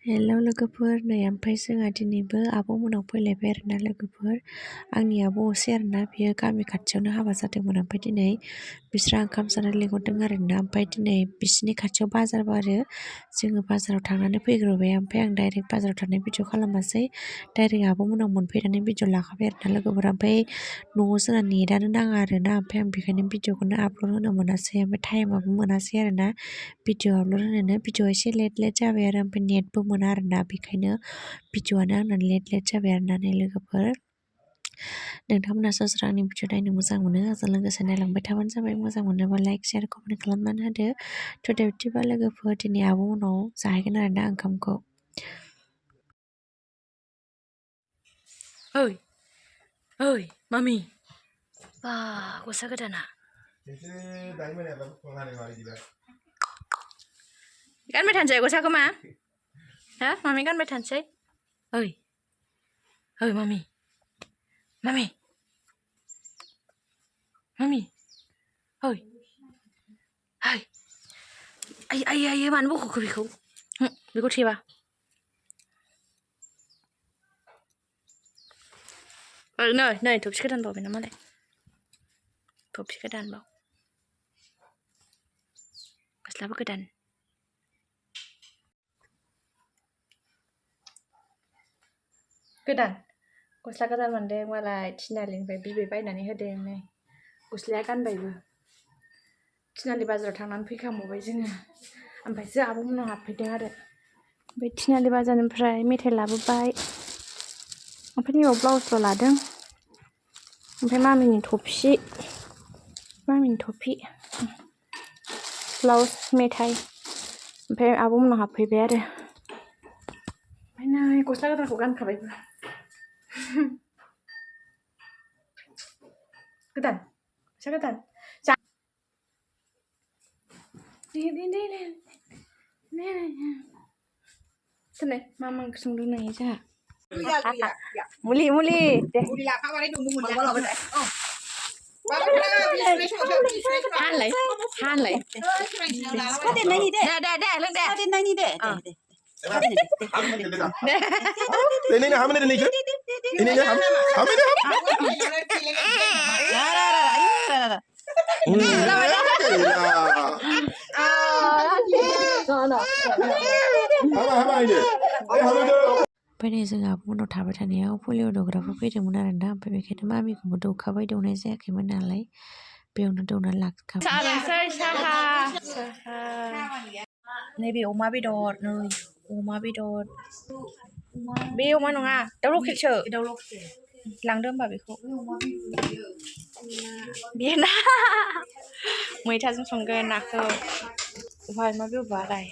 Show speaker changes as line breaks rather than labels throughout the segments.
Hello लोगोफोर, नै ओमफ्राय जोंहा दिनैबो आब'मोननाव फैलायबाय आरोना लोगोफोर। आंनि आब' असे आरोना, बियो गामि खाथियावनो हाबा जादोंमोन। ओमफ्राय दिनै बिस्रा ओंखाम जानो लिंहरदों आरोना। ओमफ्राय दिनै बिसिनि खाथियाव बाजारबो आरो जोङो बाजाराव थांनानै फैग्रोबाय। ओमफ्राय आं डाइरेक्ट बाजाराव थांनाय भिडिअ खालामासै, डाइरेक्ट आब'मोननाव मोनफैनानै भिडिअ लाखाबाय आरोना लोगोफोर। ओमफ्राय न'आव जोंना नेटआनो नाङा आरोना, ओमफ्राय आं बेखायनो भिडिअखौनो आपल'ड होनो मोनासै। ओमफ्राय टाइमाबो मोनासै आरोना भिडिअ आपल'ड होनोनो। भिडिअ एसे लेट जाबाय आरो, ओमफ्राय नेटबो मोना आरोना, बेखायनो भिडिअआनो आंना लेट जाबाय आरोना। नै लोगोफोर, नोंथांमोना सोर सोर आंनि भिडिअ नायनो मोजां मोनो आंजों लोगोसे नायलांबाय थाबानो जाबाय। मोजां मोनोबा लाइक शेयार कमेन्ट खालामनानै होदो। थ' दे बिदिबा लोगोफोर, दिनै आब'मोननाव जाहैगोन आरोना ओंखामखौ।
ओइ ओइ मामि बा गस्ला गोदाना गानबाय थानोसै गस्लाखौ मा हा मामि गानबाय थानोसै। ओइ ओइ मामि मामि मामि ओइ ओइ आइ आइ आइ मानो बख'खो बेखौ थेबा नै थफि गोदानबाव बेना मालाय थफि गोदानबाव गस्लाबो गोदान। गोदान गस्ला गोदान मोनदों मालाय थिनालिनिफ्राय बिबै बायनानै होदों। नै गस्लाया गानबायबो। थिनालि बाजाराव थांनानै फैखांबावबाय जोङो, ओमफ्रायसो आब'मोननाव हाबफैदों आरो। ओमफ्राय थिनालि बाजारनिफ्राय मेथाइ लाबोबाय। ओमफ्राय नैयाव ब्लाउसल' लादों। ओमफ्राय मामिनि टफि ब्लाउस मेथाइ, ओमफ्राय आब'मोननाव हाबफैबाय आरो। ओमफ्राय नै गस्ला गोदानखौ गानखाबायबो। गोदान गस्ला गोदान दोनै मा ओंख्रि संदों नै जोंहा मुलि दे हानलाय दे
ओमफ्राय नै जों आब'मोननाव थाबाय थानायाव पलिअ दौग्राफोर फैदोंमोन आरोना। ओमफ्राय बेखायनो मामिखौबो दौखाबाय, दौनाय जायाखैमोन नालाय बेयावनो दौनानै लाखाबाय।
नैबे अमा बेदर, नै अमा बेदर, बे अमा नङा दाउ लकेलसो लांदो होमबा बेखौ। बे ना मैथाजों संगोन नाखौ। अमा बेबुआलाय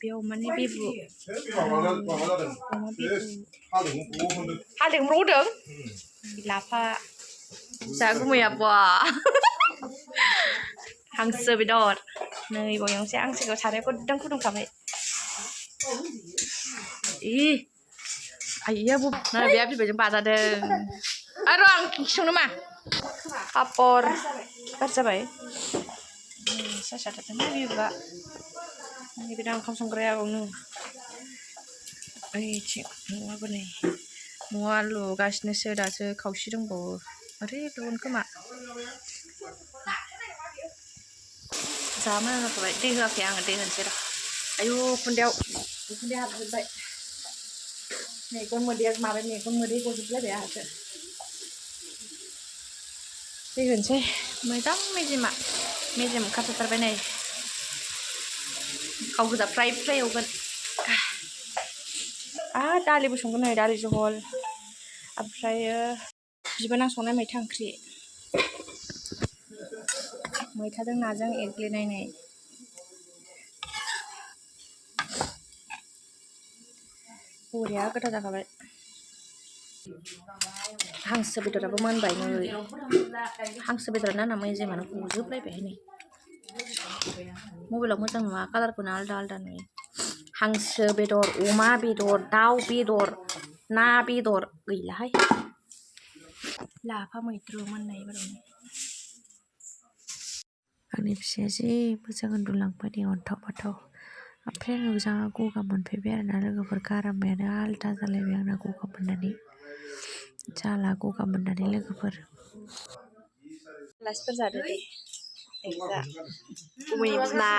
बे अमानि बेबु अमा बेबु हालदैखौ होदों। लाफा जा गुमैया बा हांसो बेदर। नै बयंसे हांसोखौ सारायाव गुदुं फुदुंखाबाय। आइया नै बे बिबैजों बाजादों आरो आं संनो मा पापर गाज्रि जाबाय। बिबा नैबे दा ओंखाम संग्रायावनो ओइथिं न'आबो नै न'आ लुगासिनोसो, दासो खावसे दंबावो। ओरै लुगोन खोमा। जा मोजां जाथारबाय। दै होआखै आङो, दै होनोसै र'। आयु उखुन्दैयाव उखुन्दै हाबजोब्बाय। मेगन मोदै गजोबलायबाय आंहासो। दै होनोसै मोजां मेजेम ओंखारजोबथारबाय नै। थाव गोजा फ्राय एवगोन। दालिबो संगोन नै, दालि जहल, ओमफ्रायो बिबोनां संनाय मैथा ओंख्रि। मैथाजों नाजों एरग्लिनाय बरिया गोथाव जाखाबाय। हांसो बेदराबो मोनबाय नै। हांसो बेदरानो आंना मेजेमानो गजोबलायबाय नै। मबाइलाव मोजां नुवा, कालारखौनो आलदा नुयो। हांसो बेदर, अमा बेदर, दाउ बेदर, ना बेदर गैलाहाय। लाफा मैद्रु मोननाय बारावनो
आंनि फिसाया जि मोजां उन्दुलांबाय नै अन्थाव बाथाव। ओमफ्राय आङो जा गगा मोनफैबाय आरोना लोगोफोर गारामायानो आलदा जालायबाय आंना गगा मोननानै जाला गगा मोननानै लोगोफोर
आलासिफोर जादो दे जा गुमै बिमा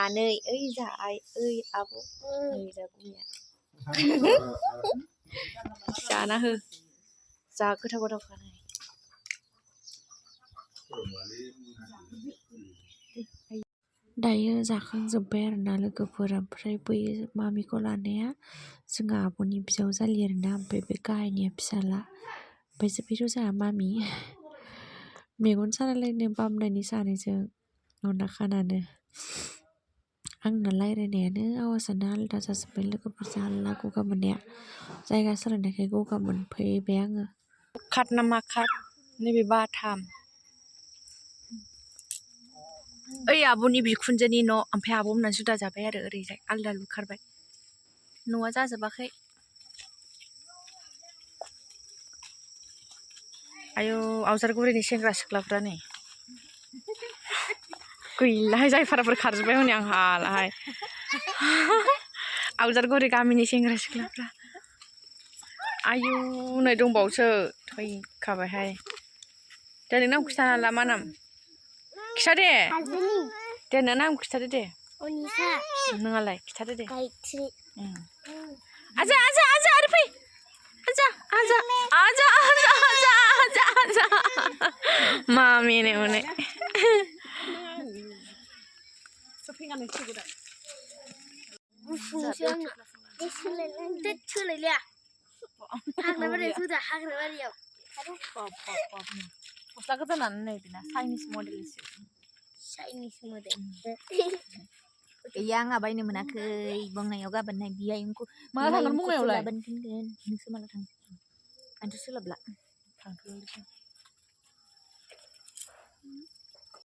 आनै ओइ जा आइ ओइ आब' नै जा गुमैया जाना हो जा गोथाव गोथावखा नै
दायो जाखांजोब्बाय आरोना लोगोफोर ओमफ्राय बै मामिखौ लानाया जोंहा आब'नि बिजावजालि आरोना ओमफ्राय बे गाहायनिया फिसाला ओमफ्राय बेथ' जोंहा मामि मेगन सालायलायनो बामनायनि सानैजों अना खानानो आंना रायज्लायनायानो आवाजानो आलादा जाजोब्बाय लोगोफोर जाला गगा मोननाया जायगा सोलायनायखाय गगा मोनफैबाय आङो
खाट ना मा खाट नैबे बाथाम ओइ आब'नि बिखुनजोनि न' ओमफ्राय आब' मोनना जुदा जाबाय आरो ओरैजाय आलदा लुखारबाय न'आ जाजोबाखै आयौ आवजारगुरिनि सेंग्रा सिख्लाफ्रा नै गैलाहाय जायफोराफोर खारजोब्बाय हनै आं हालाहाय आवजारगुरि गामिनि सेंग्रा सिख्लाफ्रा आयु नै दंबावोसो थैखाबायहाय दे नोंनि नामखौ खिथानो हाला मा नाम खिथा दे दे नोंना नाम खिथादो दे नोंहालाय खिथादो दे आजा आजा आजा आरो फै आजा आजा आजा आजा आजा आजा आजा मामिनो हनै गस्ला गोदानानो नै बेना चाइनिस मडेलसो
गैया आंहा बायनो मोनाखै बङाइयाव गाबोनहाय बियायंखौ
माला थांगोन बङाइयावलाय
लाबोनो थिनगोन नोंसो माला थांगोन आंथ' सोलाबला
थांथ'नोसै